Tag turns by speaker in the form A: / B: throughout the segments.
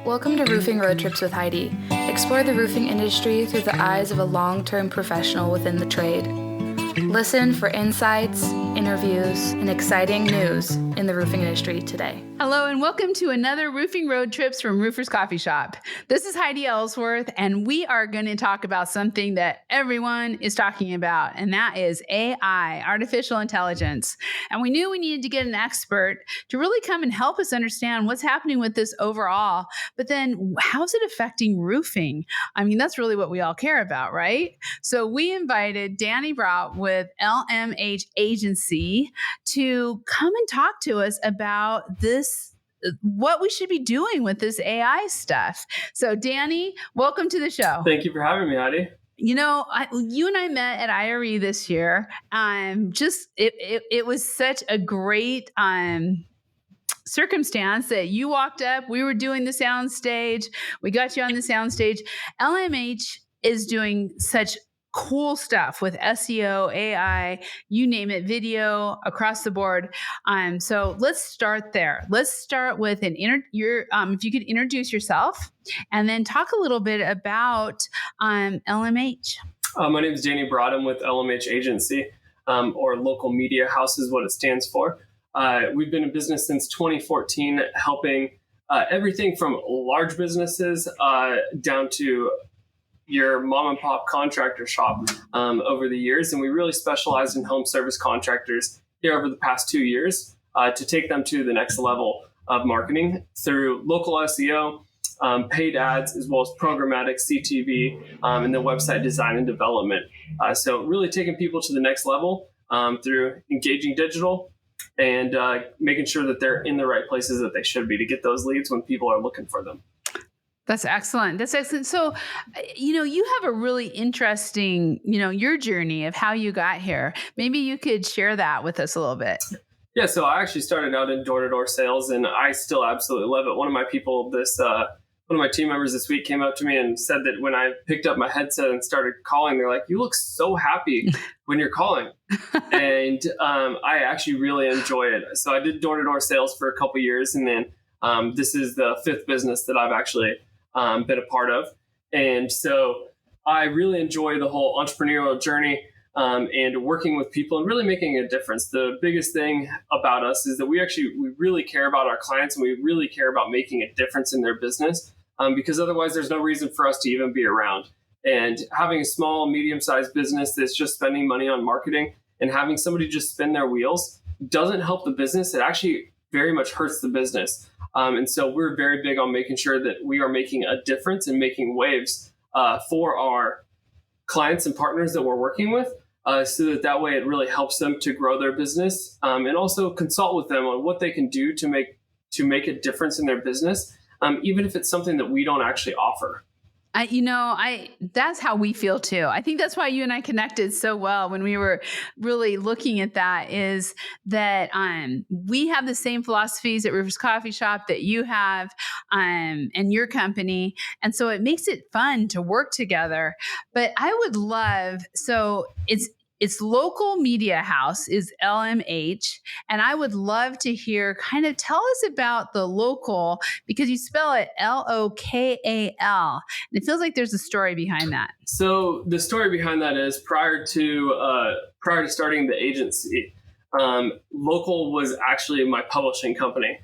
A: Welcome to Roofing Roadtrips with Heidi. Explore the roofing industry through the eyes of a long-term professional within the trade. Listen for insights, interviews, and exciting news in the roofing industry today.
B: Hello and welcome to another Roofing Road Trips from Roofers Coffee Shop. This is Heidi Ellsworth, and we are going to talk about something that everyone is talking about, and that is AI, artificial intelligence. And we knew we needed to get an expert to really come and help us understand what's happening with this overall, but then how's it affecting roofing? I mean, that's really what we all care about, right? So we invited Danny Braught with LMH Agency to come and talk to us about what we should be doing with this AI stuff. So Danny, welcome to the show.
C: Thank you for having me, Heidi.
B: You know, you and I met at IRE this year. It was such a great circumstance that you walked up. We were doing the sound stage. We got you on the sound stage. LMH is doing such cool stuff with SEO, AI, you name it, video across the board. So let's start there. Let's start with if you could introduce yourself and then talk a little bit about LMH.
C: My name is Danny Braught. I'm with LMH Agency, or Local Media House is what it stands for. We've been in business since 2014, helping everything from large businesses down to your mom and pop contractor shop over the years. And we really specialized in home service contractors here over the past 2 years to take them to the next level of marketing through local SEO, paid ads, as well as programmatic CTV, and then website design and development. So really taking people to the next level through engaging digital and making sure that they're in the right places that they should be to get those leads when people are looking for them.
B: That's excellent. That's excellent. So, you have a really interesting, your journey of how you got here. Maybe you could share that with us a little bit.
C: Yeah. So I actually started out in door-to-door sales, and I still absolutely love it. One of my team members this week came up to me and said that when I picked up my headset and started calling, they're like, "You look so happy when you're calling." And I actually really enjoy it. So I did door-to-door sales for a couple of years, and then this is the fifth business that I've actually been a part of. And so I really enjoy the whole entrepreneurial journey and working with people and really making a difference. The biggest thing about us is that we really care about our clients, and we really care about making a difference in their business because otherwise there's no reason for us to even be around. And having a small, medium-sized business that's just spending money on marketing and having somebody just spin their wheels doesn't help the business. It actually very much hurts the business. And so we're very big on making sure that we are making a difference and making waves for our clients and partners that we're working with so that way it really helps them to grow their business and also consult with them on what they can do to make a difference in their business, even if it's something that we don't actually offer.
B: That's how we feel too. I think that's why you and I connected so well when we were really looking at that, is that we have the same philosophies at Roofers Coffee Shop that you have and your company. And so it makes it fun to work together. But I would love, so it's Local Media House is LMH. And I would love to hear, kind of tell us about the local, because you spell it LOKAL. And it feels like there's a story behind that.
C: So the story behind that is prior to starting the agency, Local was actually my publishing company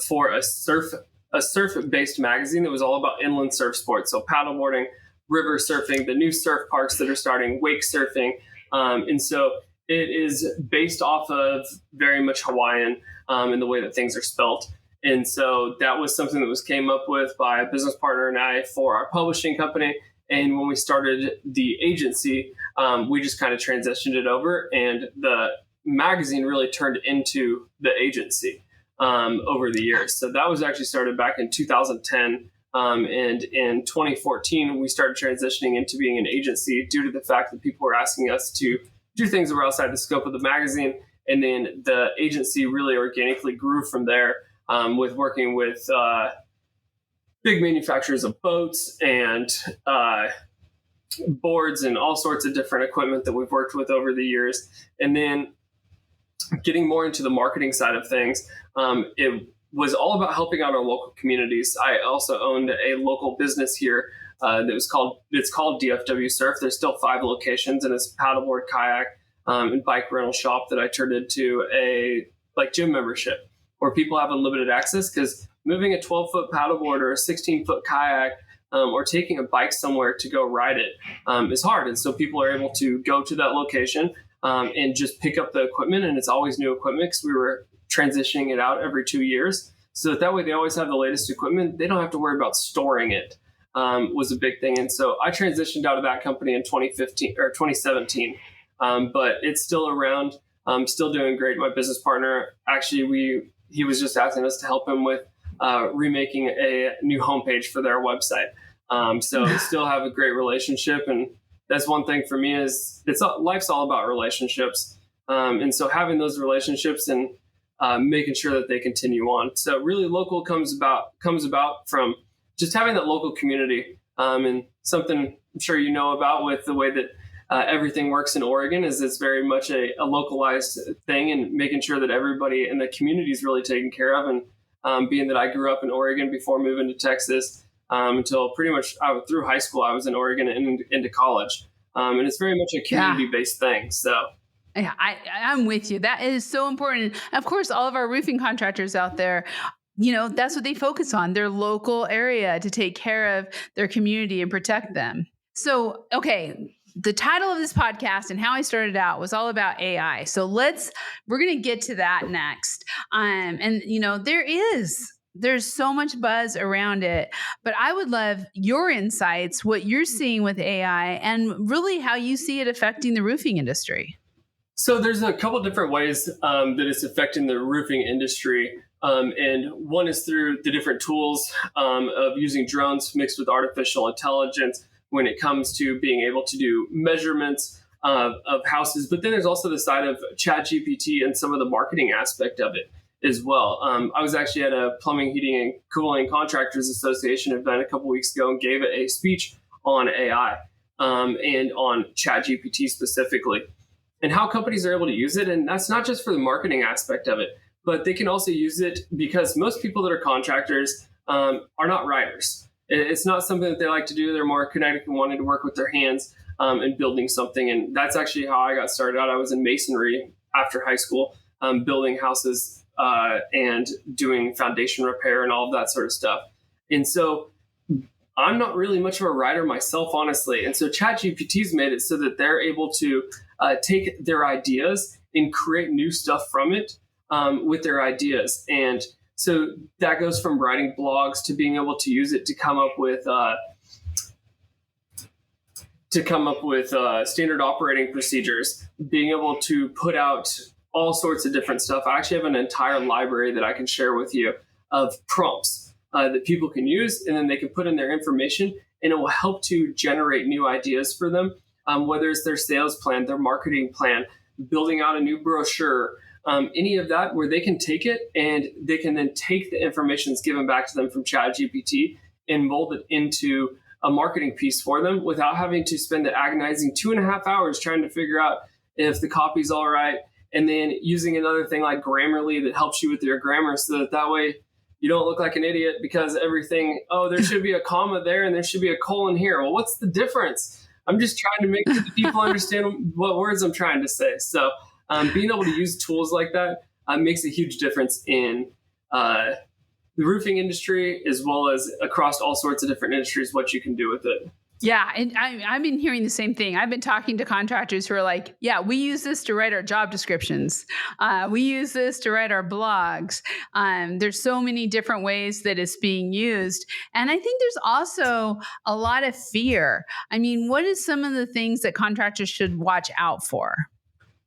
C: for a surf-based magazine that was all about inland surf sports. So paddleboarding, river surfing, the new surf parks that are starting, wake surfing. And so it is based off of very much Hawaiian in the way that things are spelt. And so that was something that was came up with by a business partner and I for our publishing company. And when we started the agency, we just kind of transitioned it over, and the magazine really turned into the agency over the years. So that was actually started back in 2010. And in 2014, we started transitioning into being an agency due to the fact that people were asking us to do things that were outside the scope of the magazine. And then the agency really organically grew from there with working with big manufacturers of boats and boards and all sorts of different equipment that we've worked with over the years. And then getting more into the marketing side of things, it was all about helping out our local communities. I also owned a local business here it's called DFW Surf. There's still 5 locations, and it's a paddleboard, kayak, and bike rental shop that I turned into a gym membership where people have unlimited access, because moving a 12-foot paddleboard or a 16-foot kayak or taking a bike somewhere to go ride it is hard. And so people are able to go to that location and just pick up the equipment, and it's always new equipment because we were transitioning it out every 2 years. So that way they always have the latest equipment. They don't have to worry about storing it, was a big thing. And so I transitioned out of that company in 2015 or 2017, but it's still around. Still doing great. My business partner, actually, he was just asking us to help him with remaking a new homepage for their website. So we still have a great relationship. And that's one thing for me is life's all about relationships. And so having those relationships and making sure that they continue on. So really local comes about from just having that local community. And something I'm sure you know about with the way that everything works in Oregon is it's very much a localized thing, and making sure that everybody in the community is really taken care of. And being that I grew up in Oregon before moving to Texas, until pretty much through high school, I was in Oregon and into college. And it's very much a community-based thing. So
B: yeah, I'm with you. That is so important. Of course, all of our roofing contractors out there, that's what they focus on, their local area, to take care of their community and protect them. So, okay, the title of this podcast and how I started out was all about AI. So we're going to get to that next. There's so much buzz around it, but I would love your insights, what you're seeing with AI, and really how you see it affecting the roofing industry.
C: So there's a couple different ways that it's affecting the roofing industry. And one is through the different tools of using drones mixed with artificial intelligence when it comes to being able to do measurements of houses. But then there's also the side of ChatGPT and some of the marketing aspect of it as well. I was actually at a Plumbing, Heating, and Cooling Contractors Association event a couple weeks ago and gave a speech on AI and on ChatGPT specifically, and how companies are able to use it. And that's not just for the marketing aspect of it, but they can also use it because most people that are contractors are not writers. It's not something that they like to do. They're more kinetic and wanting to work with their hands and building something. And that's actually how I got started out. I was in masonry after high school, building houses and doing foundation repair and all of that sort of stuff. And so I'm not really much of a writer myself, honestly. And so ChatGPT's made it so that they're able to take their ideas and create new stuff from it with their ideas. And so that goes from writing blogs to being able to use it to come up with standard operating procedures, being able to put out all sorts of different stuff. I actually have an entire library that I can share with you of prompts that people can use, and then they can put in their information, and it will help to generate new ideas for them, whether it's their sales plan, their marketing plan, building out a new brochure, any of that, where they can take it and they can then take the information that's given back to them from ChatGPT and mold it into a marketing piece for them without having to spend the agonizing 2.5 hours trying to figure out if the copy's all right. And then using another thing like Grammarly that helps you with your grammar so that way you don't look like an idiot because everything, there should be a comma there and there should be a colon here. Well, what's the difference? I'm just trying to make sure that people understand what words I'm trying to say. So being able to use tools like that makes a huge difference in the roofing industry, as well as across all sorts of different industries, what you can do with it.
B: Yeah. And I've been hearing the same thing. I've been talking to contractors who are like, yeah, we use this to write our job descriptions. We use this to write our blogs. There's so many different ways that it's being used. And I think there's also a lot of fear. I mean, what is some of the things that contractors should watch out for?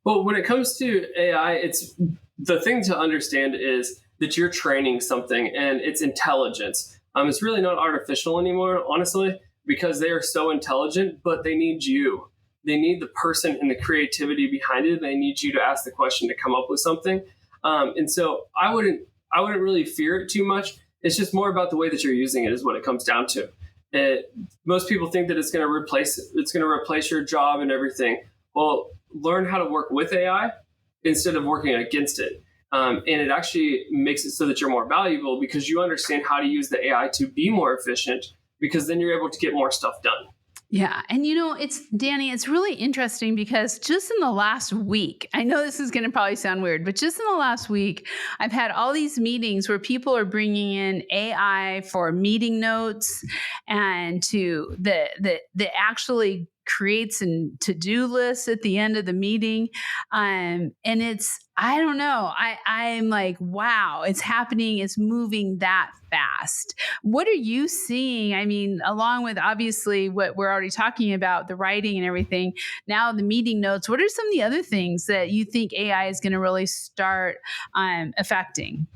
C: Well, when it comes to AI, it's the thing to understand is that you're training something and it's intelligence. It's really not artificial anymore, honestly, because they are so intelligent, but they need you. They need the person and the creativity behind it. They need you to ask the question to come up with something. And so I wouldn't really fear it too much. It's just more about the way that you're using it is what it comes down to. Most people think that it's going to replace your job and everything. Well, learn how to work with AI instead of working against it. And it actually makes it so that you're more valuable because you understand how to use the AI to be more efficient, because then you're able to get more stuff done.
B: Yeah. And Danny, it's really interesting because just in the last week, I know this is going to probably sound weird, but just in the last week, I've had all these meetings where people are bringing in AI for meeting notes and to the actually creates and to-do lists at the end of the meeting. And I don't know. I'm like, wow, it's happening. It's moving that fast. What are you seeing? I mean, along with obviously what we're already talking about, the writing and everything, now the meeting notes, what are some of the other things that you think AI is going to really start affecting?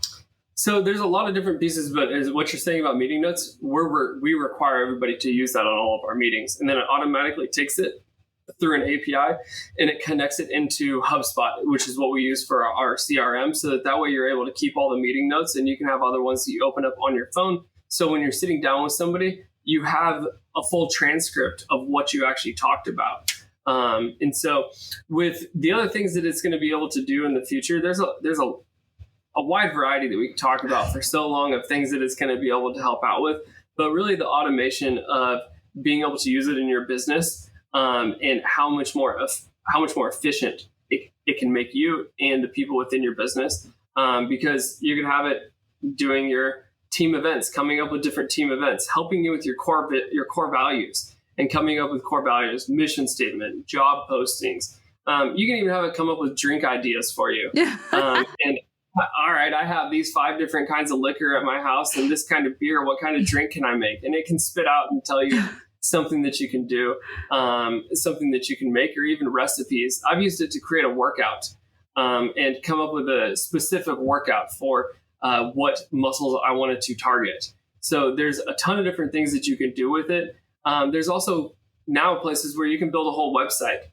C: So there's a lot of different pieces, but as what you're saying about meeting notes, we require everybody to use that on all of our meetings. And then it automatically takes it through an API and it connects it into HubSpot, which is what we use for our CRM. So that way you're able to keep all the meeting notes, and you can have other ones that you open up on your phone. So when you're sitting down with somebody, you have a full transcript of what you actually talked about. And so with the other things that it's going to be able to do in the future, there's a wide variety that we can talk about for so long of things that it's going to be able to help out with. But really the automation of being able to use it in your business, and how much more efficient it can make you and the people within your business, because you can have it doing your team events, coming up with different team events, helping you with your core values, and coming up with core values, mission statement, job postings. You can even have it come up with drink ideas for you. And all right, I have these 5 different kinds of liquor at my house and this kind of beer. What kind of drink can I make? And it can spit out and tell you something that you can do, something that you can make, or even recipes. I've used it to create a workout, and come up with a specific workout for what muscles I wanted to target. So there's a ton of different things that you can do with it. There's also now places where you can build a whole website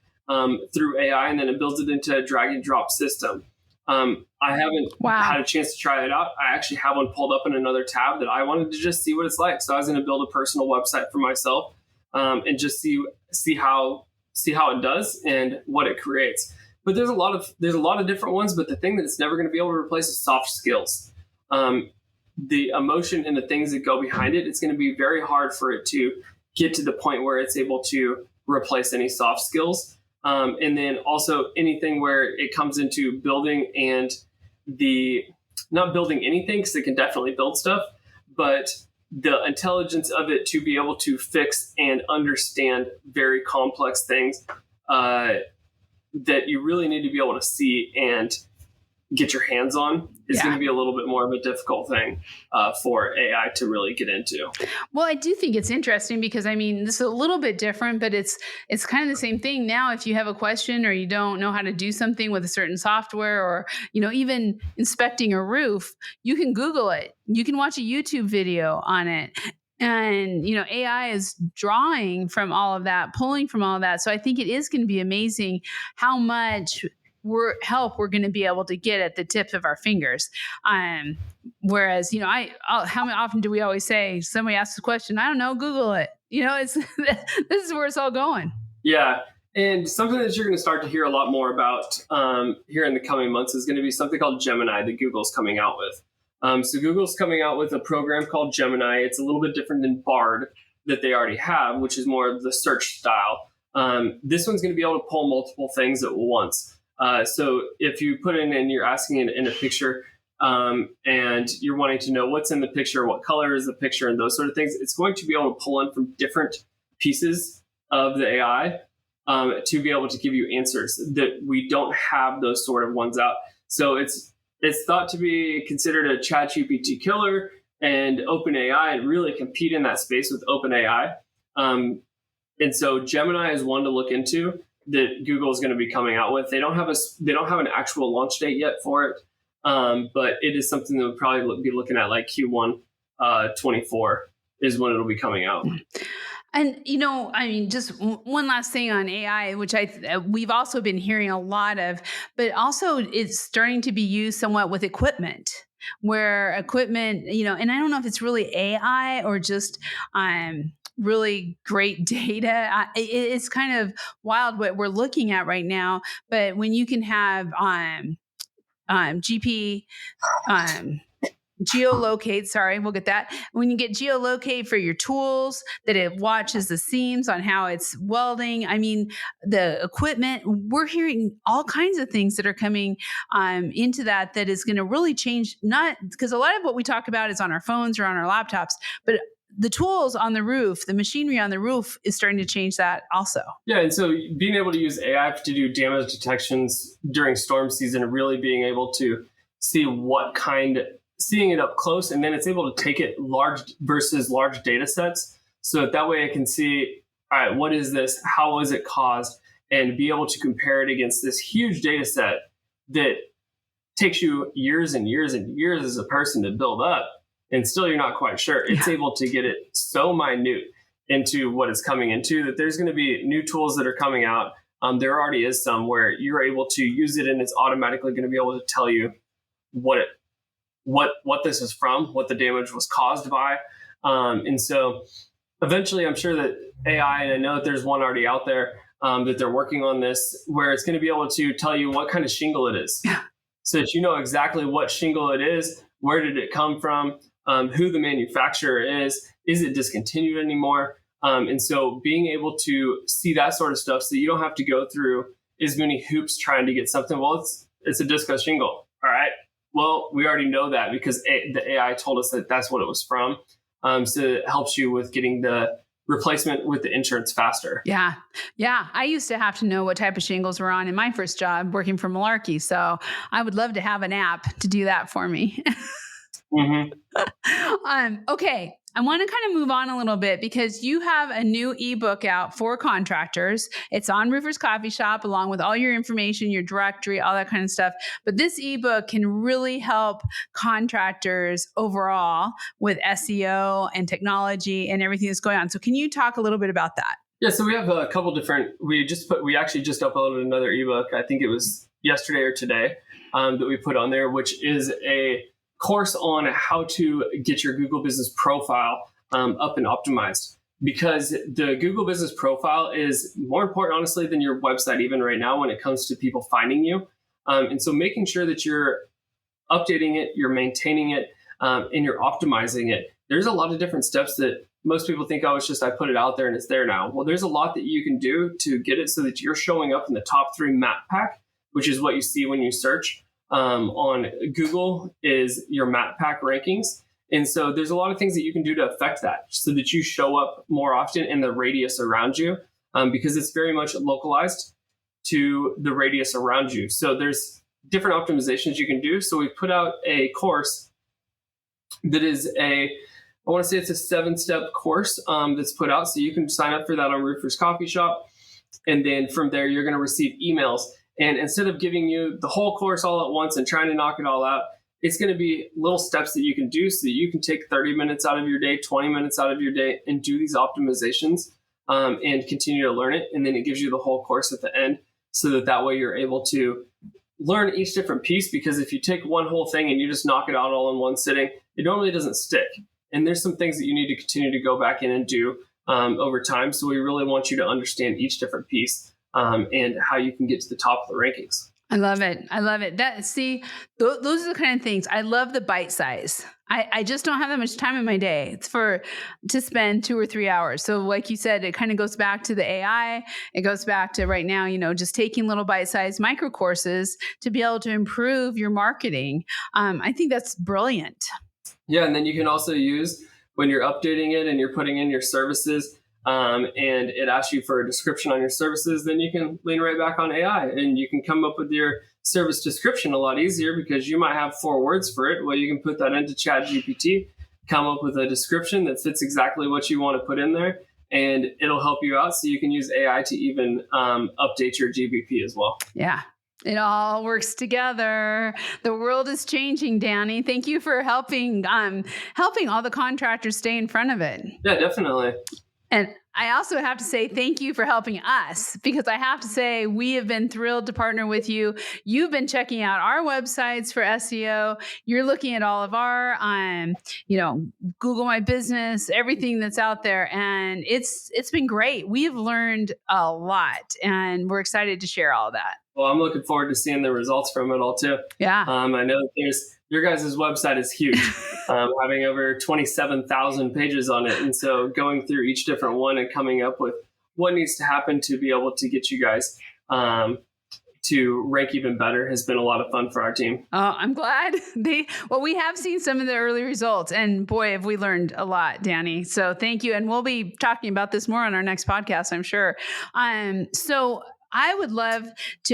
C: through AI, and then it builds it into a drag and drop system. I haven't had a chance to try it out. I actually have one pulled up in another tab that I wanted to just see what it's like. So I was going to build a personal website for myself, and just see how it does and what it creates. But there's a lot of different ones. But the thing that it's never going to be able to replace is soft skills. The emotion and the things that go behind it. It's going to be very hard for it to get to the point where it's able to replace any soft skills. And then also anything where it comes into building and not building anything, because it can definitely build stuff, but the intelligence of it to be able to fix and understand very complex things that you really need to be able to see and get your hands on is going to be a little bit more of a difficult thing for AI to really get into.
B: Well, I do think it's interesting because, I mean, this is a little bit different, but it's kind of the same thing. Now, if you have a question or you don't know how to do something with a certain software, or, even inspecting a roof, you can Google it. You can watch a YouTube video on it. And, AI is drawing from all of that, pulling from all of that. So I think it is going to be amazing how much help we're going to be able to get at the tips of our fingers. Whereas, how often do we always say, somebody asks a question, I don't know, Google it. This is where it's all going.
C: Yeah. And something that you're going to start to hear a lot more about here in the coming months is going to be something called Gemini that Google's coming out with. So Google's coming out with a program called Gemini. It's a little bit different than Bard that they already have, which is more of the search style. This one's going to be able to pull multiple things at once. So if you put in and you're asking it in a picture, and you're wanting to know what's in the picture, what color is the picture, and those sort of things, it's going to be able to pull in from different pieces of the AI to be able to give you answers that we don't have those sort of ones out. So it's thought to be considered a ChatGPT killer, and OpenAI really compete in that space with OpenAI. And so Gemini is one to look into that Google is going to be coming out with. They don't have an actual launch date yet for it, but it is something that we'll probably be looking at like Q1 24 is when it'll be coming out.
B: And, just one last thing on AI, which we've also been hearing a lot of, but also it's starting to be used somewhat with equipment, where equipment, and I don't know if it's really AI or just really great data. It's kind of wild what we're looking at right now. But when you can have geolocate, sorry, we'll get that. When you get geolocate for your tools, that it watches the seams on how it's welding. I mean, the equipment, we're hearing all kinds of things that are coming into that is going to really change, not because a lot of what we talk about is on our phones or on our laptops, but the tools on the roof, the machinery on the roof is starting to change that also.
C: Yeah, and so being able to use AI to do damage detections during storm season and really being able to see seeing it up close, and then it's able to take it large data sets. So that way I can see, all right, what is this? How was it caused? And be able to compare it against this huge data set that takes you years and years and years as a person to build up. And still you're not quite sure. It's able to get it so minute into what it's coming into that there's going to be new tools that are coming out. There already is some where you're able to use it and it's automatically going to be able to tell you what this is from, what the damage was caused by. And so eventually I'm sure that AI, and I know that there's one already out there that they're working on this, where it's going to be able to tell you what kind of shingle it is. So that you know exactly what shingle it is, where did it come from, who the manufacturer is it discontinued anymore? And so being able to see that sort of stuff so that you don't have to go through as many hoops trying to get something. Well, it's a disco shingle. All right. Well, we already know that because the AI told us that that's what it was from. So it helps you with getting the replacement with the insurance faster.
B: Yeah. I used to have to know what type of shingles were on in my first job working for Malarkey. So I would love to have an app to do that for me.
C: Mm-hmm.
B: Okay. I want to kind of move on a little bit because you have a new ebook out for contractors. It's on Roofers Coffee Shop along with all your information, your directory, all that kind of stuff. But this ebook can really help contractors overall with SEO and technology and everything that's going on. So can you talk a little bit about that?
C: Yeah, so we have a couple different, we actually just uploaded another ebook. I think it was yesterday or today that we put on there, which is a course on how to get your Google Business Profile up and optimized, because the Google Business Profile is more important, honestly, than your website even right now when it comes to people finding you. And so making sure that you're updating it, you're maintaining it, and you're optimizing it. There's a lot of different steps that most people think, oh, it's just I put it out there and it's there now. Well, there's a lot that you can do to get it so that you're showing up in the top 3 map pack, which is what you see when you search on Google is your map pack rankings. And so there's a lot of things that you can do to affect that so that you show up more often in the radius around you, because it's very much localized to the radius around you. So there's different optimizations you can do. So we put out a course that is I want to say it's a 7-step course that's put out. So you can sign up for that on Roofers Coffee Shop. And then from there, you're going to receive emails. And instead of giving you the whole course all at once and trying to knock it all out, it's going to be little steps that you can do so that you can take 30 minutes out of your day, 20 minutes out of your day, and do these optimizations and continue to learn it. And then it gives you the whole course at the end so that way you're able to learn each different piece. Because if you take one whole thing and you just knock it out all in one sitting, it normally doesn't stick. And there's some things that you need to continue to go back in and do over time. So we really want you to understand each different piece and how you can get to the top of the rankings.
B: I love it. Those are the kind of things. I love the bite size. I just don't have that much time in my day. It's to spend 2 or 3 hours. So like you said, it kind of goes back to the AI. It goes back to right now, just taking little bite-sized micro courses to be able to improve your marketing. I think that's brilliant.
C: Yeah. And then you can also use when you're updating it and you're putting in your services, and it asks you for a description on your services, then you can lean right back on AI and you can come up with your service description a lot easier because you might have 4 words for it. Well, you can put that into ChatGPT, come up with a description that fits exactly what you want to put in there, and it'll help you out. So you can use AI to even update your GBP as well.
B: Yeah. It all works together. The world is changing, Danny. Thank you for helping all the contractors stay in front of it.
C: Yeah, definitely.
B: And I also have to say thank you for helping us, because I have to say we have been thrilled to partner with you. You've been checking out our websites for SEO. You're looking at all of our, Google My Business, everything that's out there. And it's been great. We've learned a lot and we're excited to share all of that.
C: Well, I'm looking forward to seeing the results from it all too.
B: Yeah.
C: I know that your guys' website is huge, having over 27,000 pages on it. And so going through each different one and coming up with what needs to happen to be able to get you guys to rank even better has been a lot of fun for our team.
B: Oh, I'm glad. We have seen some of the early results, and boy, have we learned a lot, Danny. So thank you. And we'll be talking about this more on our next podcast, I'm sure. So I would love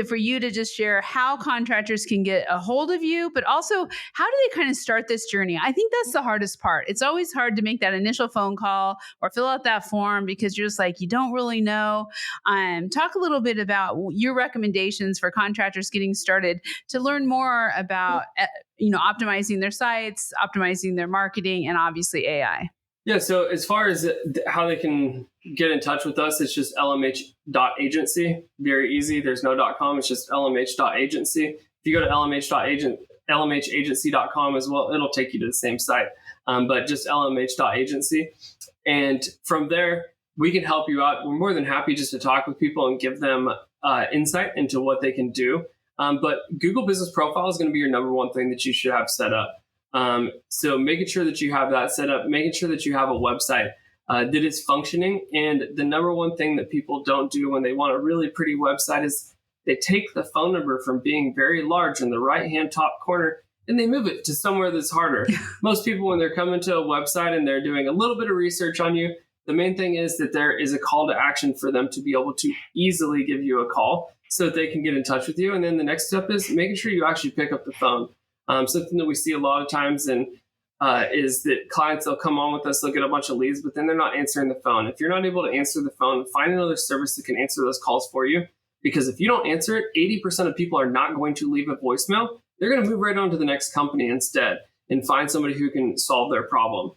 B: for you to just share how contractors can get a hold of you, but also how do they kind of start this journey? I think that's the hardest part. It's always hard to make that initial phone call or fill out that form because you're just like, you don't really know. Talk a little bit about your recommendations for contractors getting started to learn more about, optimizing their sites, optimizing their marketing, and obviously AI.
C: Yeah. So as far as how they can get in touch with us, it's just lmh.agency. Very easy. There's no .com. It's just lmh.agency. If you go to lmhagency.com as well, it'll take you to the same site, but just lmh.agency. And from there, we can help you out. We're more than happy just to talk with people and give them insight into what they can do. But Google Business Profile is going to be your number one thing that you should have set up. So making sure that you have that set up, making sure that you have a website that is functioning. And the number one thing that people don't do when they want a really pretty website is they take the phone number from being very large in the right-hand top corner and they move it to somewhere that's harder. Most people, when they're coming to a website and they're doing a little bit of research on you, the main thing is that there is a call to action for them to be able to easily give you a call so that they can get in touch with you. And then the next step is making sure you actually pick up the phone. Something that we see a lot of times is that clients, they'll come on with us, they'll get a bunch of leads, but then they're not answering the phone. If you're not able to answer the phone, find another service that can answer those calls for you. Because if you don't answer it, 80% of people are not going to leave a voicemail. They're going to move right on to the next company instead and find somebody who can solve their problem.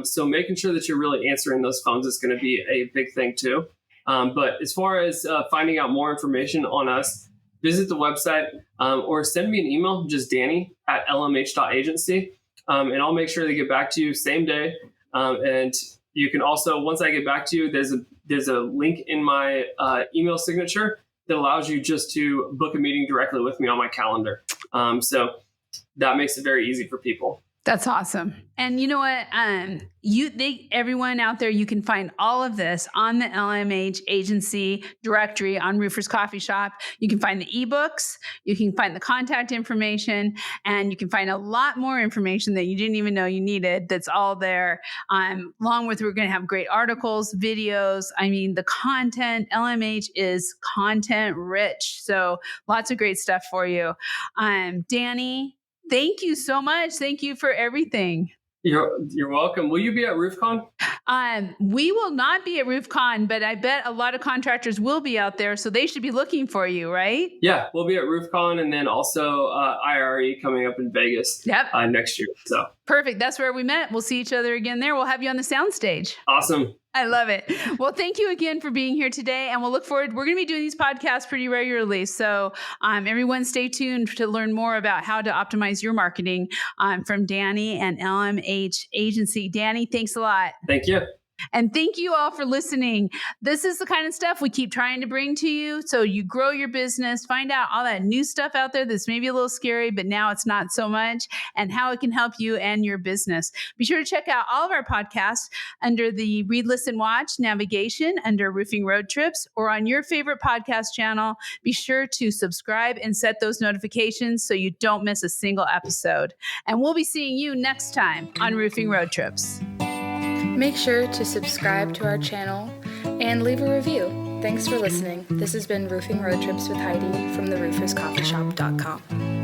C: So making sure that you're really answering those phones is going to be a big thing too. But as far as finding out more information on us, visit the website or send me an email, just danny@lmh.agency. And I'll make sure to get back to you same day. And you can also, once I get back to you, there's a link in my email signature that allows you just to book a meeting directly with me on my calendar. So that makes it very easy for people.
B: That's awesome. And you know what? Everyone out there, you can find all of this on the LMH Agency directory on Roofers Coffee Shop. You can find the eBooks, you can find the contact information, and you can find a lot more information that you didn't even know you needed. That's all there. Along with, we're going to have great articles, videos. I mean, the content, LMH is content rich. So lots of great stuff for you. Danny, thank you so much. Thank you for everything.
C: You're welcome. Will you be at RoofCon?
B: We will not be at RoofCon, but I bet a lot of contractors will be out there, so they should be looking for you, right?
C: Yeah, we'll be at RoofCon and then also IRE coming up in Vegas next year. So
B: perfect. That's where we met. We'll see each other again there. We'll have you on the soundstage.
C: Awesome.
B: I love it. Well, thank you again for being here today. And we'll look forward. We're going to be doing these podcasts pretty regularly. So everyone stay tuned to learn more about how to optimize your marketing from Danny and LMH Agency. Danny, thanks a lot.
C: Thank you.
B: And thank you all for listening. This is the kind of stuff we keep trying to bring to you so you grow your business, find out all that new stuff out there that's maybe a little scary, but now it's not so much, and how it can help you and your business. Be sure to check out all of our podcasts under the Read, Listen, Watch navigation under Roofing Road Trips or on your favorite podcast channel. Be sure to subscribe and set those notifications so you don't miss a single episode. And we'll be seeing you next time on Roofing Road Trips.
A: Make sure to subscribe to our channel and leave a review. Thanks for listening. This has been Roofing Road Trips with Heidi from therooferscoffeeshop.com.